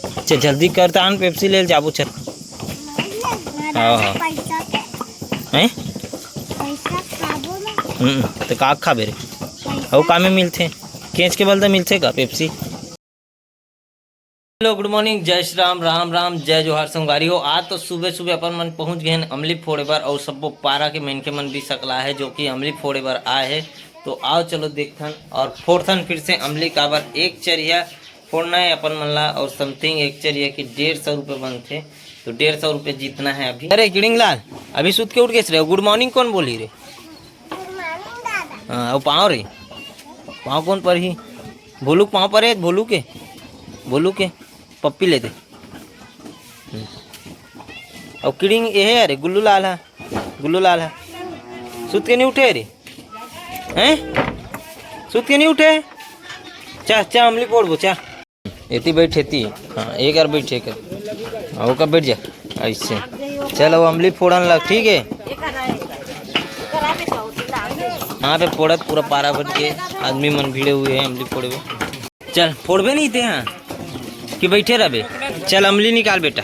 चल जल्दी करता आन पेप्सी ले जाबो चल। हाँ हाँ हैं तो का खा बेरे और का में मिलते केच के बलदा मिलते का पेप्सी। हेलो गुड मॉर्निंग, जय श्री राम, राम राम, जय जोहार संगवारी हो। आज तो सुबह सुबह अपन मन पहुंच गए हैं अमली फोड़े बर और सबको पारा के मेन के मन भी सकला है जो कि अमली फोड़े बर आए है। तो आओ चलो देखथन और फोड़थन फिर से अमली काबर। एक चरिया फोड़ना है अपन मन ला और समथिंग एक चरिया की 150 रुपये बनते, तो 150 रुपये जीतना है अभी। अरे किड़िंग लाल अभी सुत के उठ गए रे, गुड मॉर्निंग कौन बोली रे? हाँ पाँव रे, पाँव कौन पर ही भोलू पाँव पर है, भोलू के पप्पी लेते और किड़िंग ये है। अरे गुल्लू लाल है, सुत के नहीं उठे रे हैं? सुत के नहीं उठे? चा चा अमली फोड़ बो चा एती बैठ एती। हाँ एक बार बैठ कर और कब बैठ जा ऐसे। चलो अमली फोड़न लग, ठीक है। हाँ पे फोड़त पूरा पारा भर के आदमी मन भिड़े हुए हैं अमली फोड़े में। चल फोड़बे नहीं थे हाँ कि बैठे रहे? चल अमली निकाल बेटा,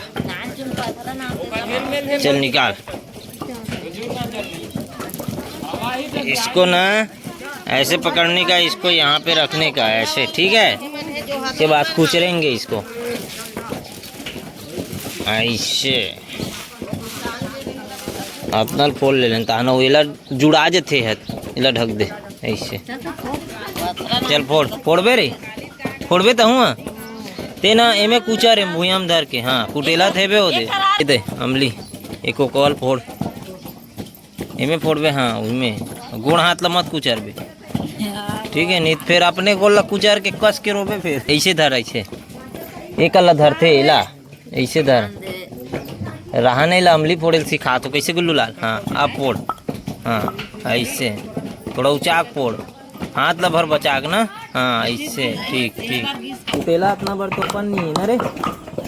चल निकाल इसको ना, ऐसे पकड़ने का, इसको यहाँ पे रखने का ऐसे, ठीक है। के बाद खुचरेंगे इसको ऐसे अपना फोड़ ले लें ताना इला जुड़ा जथे है, इला ढक दे ऐसे। चल फोड़बे रे, फोड़बे तो हुआ ते ना एमे कुचा रे भूयाम धर के। हाँ कुटेला थे बे दे दे अमली एको कॉल फोड़ एमे फोड़बे। हाँ उसमें गुण हाथ ला मत कुचर बे, ठीक है। नहीं फिर अपने गोल ला कुचर के कस के रोबे। फिर ऐसे धर, ऐसे एक अल्ला धरते इला ऐसे धर रहा नहीं ला अमली फोड़े सिखा तो कैसे गुल्लू लाल। हाँ अब फोड़, हाँ ऐसे थोड़ा उचाक फोड़, हाथ ला भर बचाक ना। हाँ ऐसे ठीक ठीक। कुटेला अपना बर तो पन नहीं है ना रे,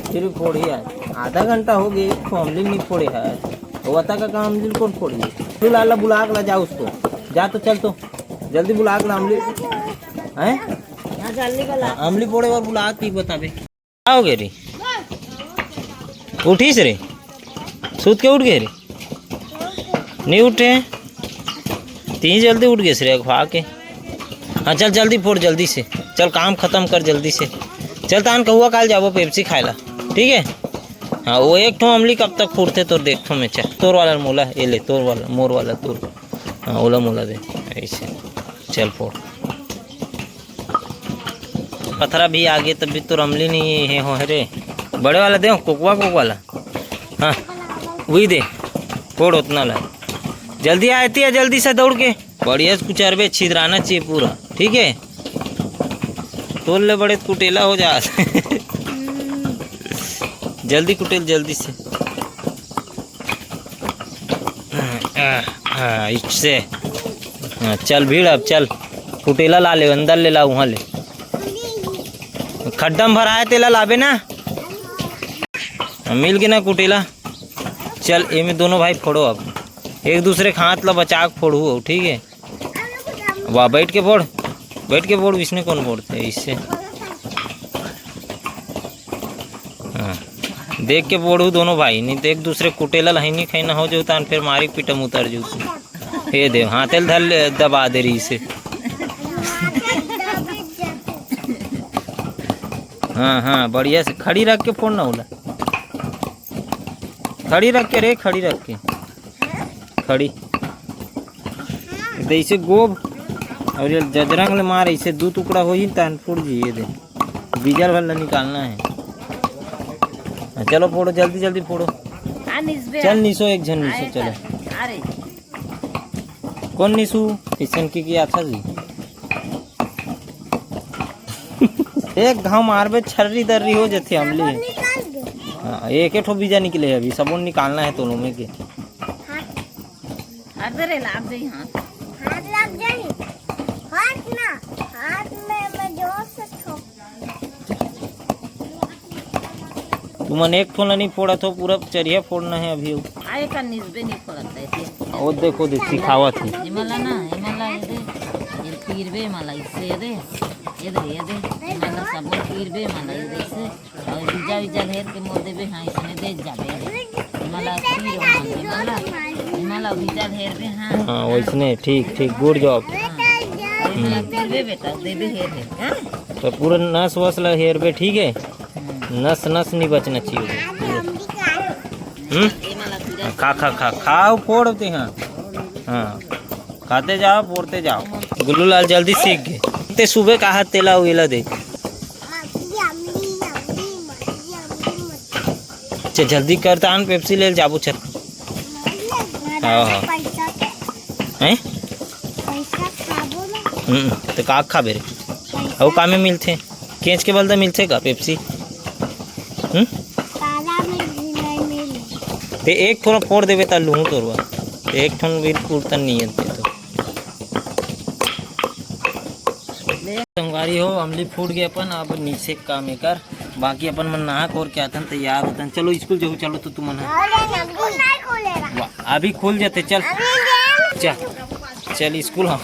फिर फोड़ी है। आधा घंटा हो गया तो अमली नहीं फोड़े है, वता का काम अमली कौन फोड़ी? तू लाला बुला के ला जा उसको, जा तो चल तो जल्दी बुला के ला अमली हैं, अमली फोड़े और बुला के बताबे। क्या हो गए रे? उठीस रे, सूत के उठ गए रे? नहीं उठे तीन जल्दी उठ गए रे खा के। हाँ चल जल्दी फोड़, जल्दी से चल, काम खत्म कर जल्दी से। चल तान कहुआ काल जाबो पेप्सी खाएला, ठीक है। हाँ वो एक ठो अमली कब तक फूटते तो देखो मैं। चल तोर वाला मोला ये ले, तोर वाला मोर वाला तोर। हाँ ओला मोला दे ऐसे। चल फोड़, पथरा भी आ गए तभी तो अमली नहीं है हो रे। बड़े वाला दे, कोकवा वाला। हाँ वही दे, फोड़ उतना ला। जल्दी आती है, जल्दी से दौड़ के बढ़िया कुचरबे, छिदराना चाहिए पूरा, ठीक है। तोल ले बड़े कुटेला हो जा जल्दी कुटेल जल्दी से। इससे चल भीड़, अब चल कुटेला ला ले, अंदर ले ला, वहाँ ले खड्डा में भरा है तेला लाबे ना, मिल गए ना कुटेला। चल ये में दोनों भाई फोड़ो, अब एक दूसरे के हाथ ला बचा के फोड़ू, ठीक है। वाह बैठ के फोड़, बैठ के फोड़, इसने कौन फोड़ते इससे। हाँ देख के फोड़ू दोनों भाई, नहीं तो एक दूसरे कुटेला लहीनी खाई ना हो जो तान फिर मारी पीटम उतर जू। ये दे हाथेल धर दबा दे रही इसे। हाँ हाँ बढ़िया से खड़ी रख के फोड़ना होला, खड़ी रख के रे, खड़ी रख के, खड़ी ऐसे गोब और ये जजरंग ले मार ऐसे 2 टुकड़ा हो ही तान फोड़ जी। ये दे बीजल वाला निकालना है। चलो फोड़ो जल्दी जल्दी फोड़ो। चल निशो, एक जन निशो, चलो। कौन निशु किशन की किया था जी? एक घाव मारबे छर्री दर्री हो जाती अमली। हाँ एक ठो बीजा निकले अभी, सबून निकालना है दोनों में के। तुम एक ठो नहीं फोड़ा तो पूरा चरिया फोड़ना है अभी। आए का निस्बे नहीं फोड़ता है। वो देखो देख सिखावा थी हिमालय ना, हिमालय ये तीरबे हिमालय इससे ये दे हिमालय सब तीरबे हिमालय इसे और बीजा बीजा घेर के मोर देबे हाँ इसने दे जाबे हिमाला तीर हिमाला बीजा घेर दे हाँ हाँ वैसने ठीक ठीक गुड जॉब हिमाला देबे बेटा देबे घेर हाँ तो पूरा नस वस ला हेयर पे ठीक है नस नस नहीं बचना चाहिए हिमाला पूरा खा खा खा खाओ फोड़ते हैं हाँ खाते जाओ फोड़ते जाओ गुल्लू लाल जल्दी सीख गए ते सुबह कहा तेला वेला दे चल जल्दी कर तान पेप्सी ले जाबू चल हाँ हाँ हैं तो का खा बेरे और का में मिलते केच के बलदा मिलते का पेप्सी ते एक थोड़ा फोड़ देवे ता लूँ तोरवा एक ठन बिल्कुल तन नहीं है तो संगवारी हो अमली फूट गए अपन अब नीचे काम कर बाकी अपन मन नहा कोर के आतन तैयार होतन चलो स्कूल जाओ चलो तो तुम अभी खुल जाते चल चल चल स्कूल हम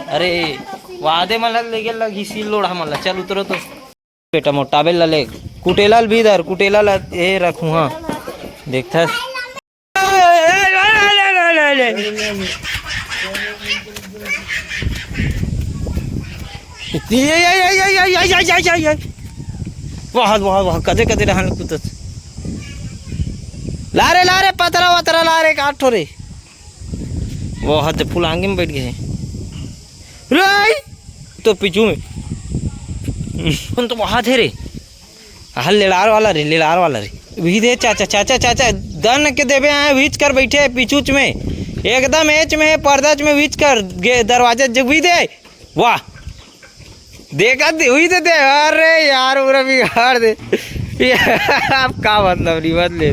अरे वादे मला ले गेला घिसी लोड़ा मला चल उतरो तो बेटा मोटाबे ला ले कुटेला भी इधर कुटेला ला ए रखूं हां देखता बहुत बहुत बहुत कदे कदे रहन कुछ लारे पतरा वतरा लारे काटो रे वो हाथ फुल आंगे में बैठ गए रे तो पिछू में तो वहां थे रे हल लेड़ार वाला रे भी दे चाचा दन के देवे आए भीच कर बैठे पिछूच में एकदम एच में पर्दाच में भीच कर दरवाजा जग भी दे वाह देखा हुई तो दे अरे यार पूरा बिगाड़ दे आप का मतलब नहीं बदले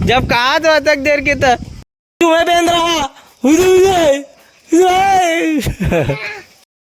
जब कहा तो तक देर के तुम्हें बेंद रहा